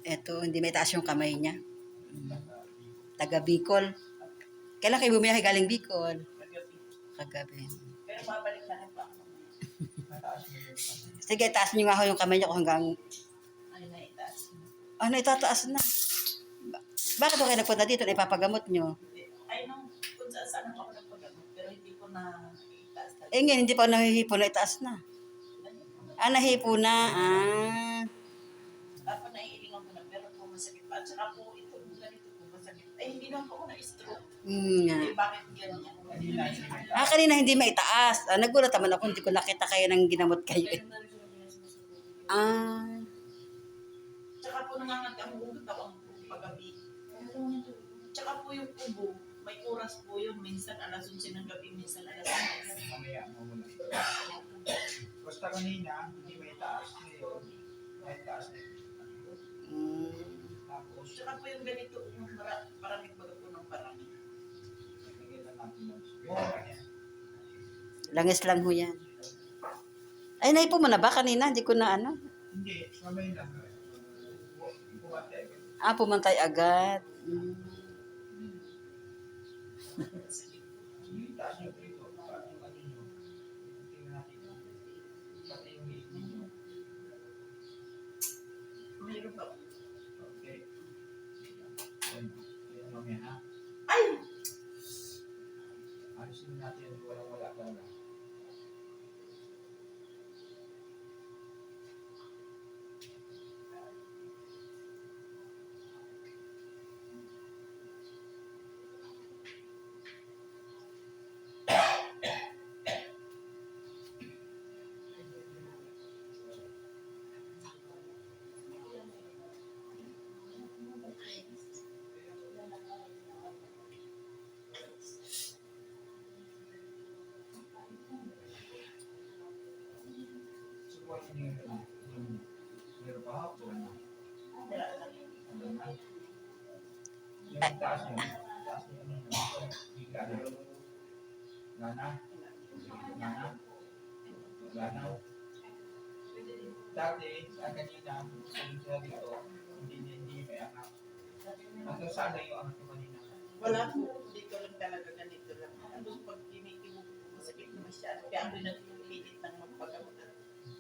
Eto, hindi may taas yung kamay niya. Taga Bicol. Kailan kayo bumiyahe galing Bicol? Kagabi. Pero babalik na rin pa ako. Sige, taas niyo nga ho yung kamay niya kung hanggang... Ay, naitaas. Ano, itataas na. Bakit ho kayo nagpunta dito na ipapagamot niyo? Ay, nung kung saan ako nagpagamot, pero hindi ko na itaas talaga. Eh ngayon, hindi pa nahihipo na itaas na. Ah, nahipo na. Ah. Ako naiilingan ko na, pero po masakit pa. At saka po, ito, ganito po masakit. Ay, hindi naman po ako na-stroke. Nga. Eh, bakit ganyan? Ah, kanina hindi maitaas. Ah, nagulat naman ako, hindi ko nakita kayo nang ginamot kayo. Ah. Tsaka po nangangat ang ugot ako ang paggabi. Tsaka po yung ubo, may oras po yun. Minsan alas 11 ng gabi, minsan alas 10. Mamaya, mamuna. Basta kanina, hindi may taas. Ngayon, may taas na. Tapos, Tsaka po yung ganito, parang baga po ng parang. nakikita natin yung spray. Langis lang ho yan. Ay, naipo mo na ba kanina? Hindi ko na ano. Hindi, mamay lang. Bumate. Ah, pumantay agad. Yung taas nyo dito, pati yung ano nyo. Tingnan natin. Pati yung hit nyo. Mayroon pa. Okay. Yan. Yan, mamaya ha. Ay! Alisin natin yung walang-wala talaga. Subukan nyo yung meron pa ako. Wala na. Yung taas nyo. Taas nyo ano nyo. Bigla na. Lana. Lana. Lana. Dati, sa kanina, sa dito, hindi may anak. Hanggang saan na yung anak ko kanina? Wala po. Dito lang talaga ganito lang. Ano pag kinikibo ko, masakit na masyado. Kaya ako nagpilit ng magpagamot.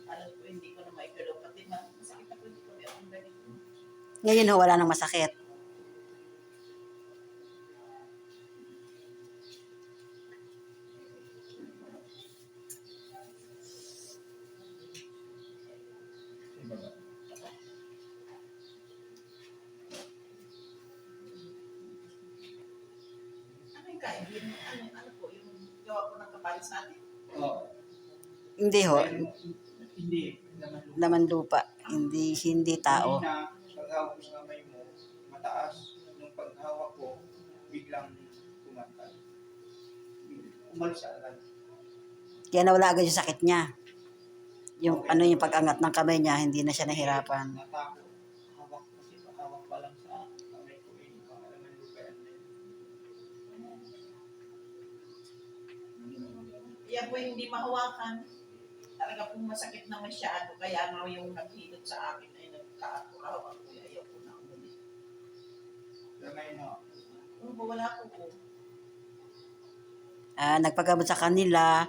Alam ko, hindi ko na maigalaw. Pati masakit ako, hindi ko na akong ganito. Ngayon ho, wala nang masakit. Sa baba. Ano yung kain? Ano po, yung gawa ko ng kapalis natin? Oo. Hindi ho. Hindi. Laman lupa. Laman lupa. Hindi tao. Kanina, paghawak ko sa kamay mo, mataas. Nung paghawak ko, biglang kumantay. Umalis agad. Kaya nawala agad yung sakit niya. Yung yung pag-angat ng kamay niya, hindi na siya nahirapan. Natakot. Hawak kasi hawak pa lang sa kamay ko. Baka laman lupa yan din. Kaya po hindi mahawakan. Talaga pong masakit na masyado. Kaya nga yung naghilot sa akin ay nagkakahawak ko. Ayaw ko na umuli. Lamay na. Kung wala po po. Ah, nagpagamot sa kanila,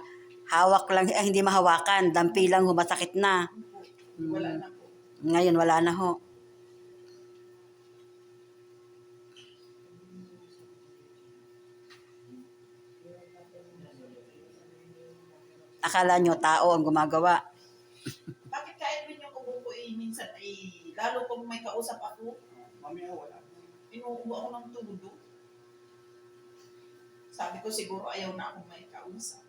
hawak lang, hindi mahawakan, dampi lang ho, masakit na. Wala na po. Ngayon, wala na ho. Akala nyo, tao ang gumagawa. Bakit kahit rin yung ubo ko minsan ay lalo kung may kausap ako, Mamaya wala. inuubo ako ng tudo. Sabi ko siguro ayaw na akong may kausap.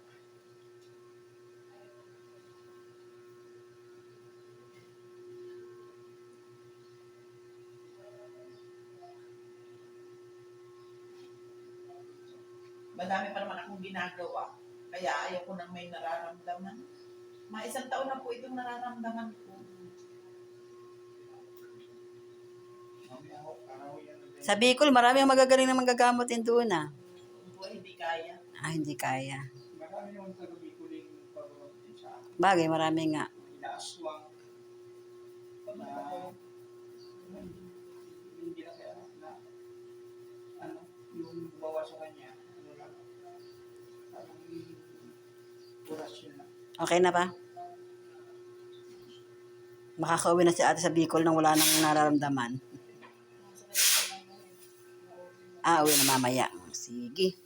Madami pa naman akong ginagawa. Kaya ayaw ko nang may nararamdaman. Mga 1 taon na po itong nararamdaman ko. Mamaya ako, karawin yan. Sa Bicol, marami ang magagaling na manggagamot din doon ah. Buhay hindi kaya. Ah, hindi kaya. Marami naman talaga bikuling pagkakamit sa akin. Bagay, marami nga. Inaaswang. Na, hindi na kaya na ano, yung bawa sa kanya, ano lang, parang oras yun lang. Okay na ba? Makakauwi na si ate sa Bicol nang wala nang nararamdaman. Nasa kanya naman, Uwi na mamaya. Sige.